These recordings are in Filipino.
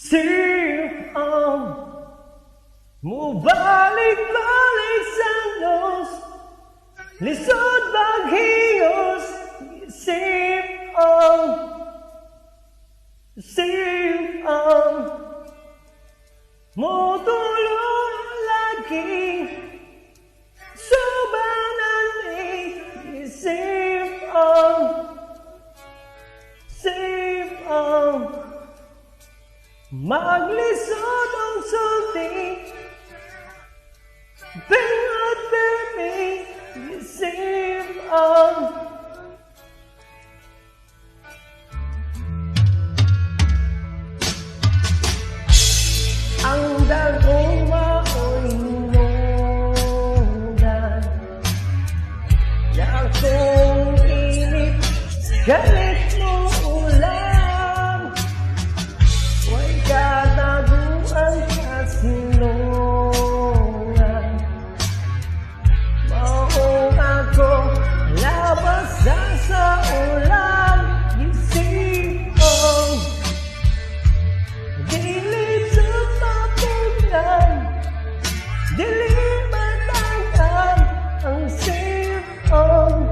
Sirang mubalik-balik sa nos, lisod baghiyos. Sirang motulong lagi subanan ni sirang maglisod ang sulti bengot baby sirang ang dagong mao'y hinundan na akong inip galit mo ulam huwag kataguan kasilungan maong ako labas sa ulan gisipong dili matangkan ang sipong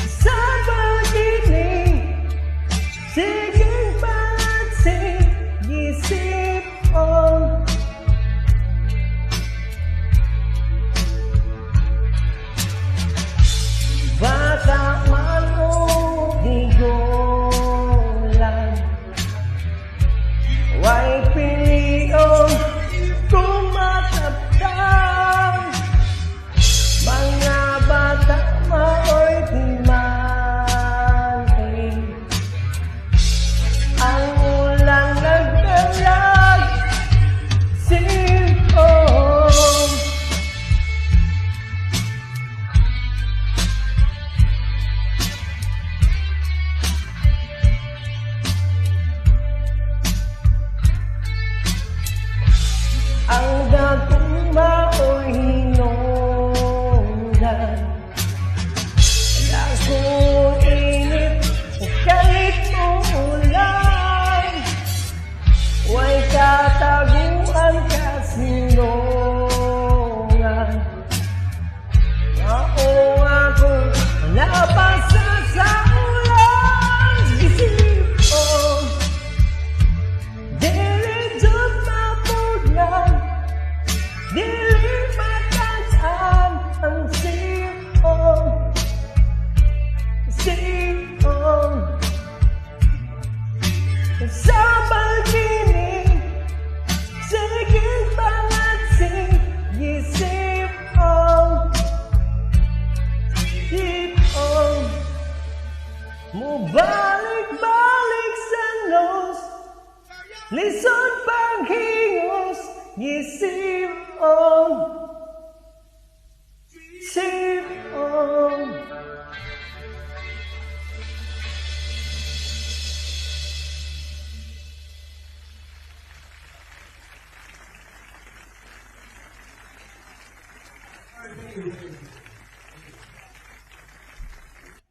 sa pagiling siging patsing gisipong bata man o digolan way piliong kumataptang mga bata mao'y timanting ang ulang nagdalag sipong ang dagong mao'y hinungdan akong init kahit mo ulan huwag kataguan kasilungan maong akong napasa sa ulan gisipong dilijot mapugnan dili matangkan ang sipong sa pagkiling siging pangatsing gisipong mubalik-balik sa nos lisod paghingos gisipong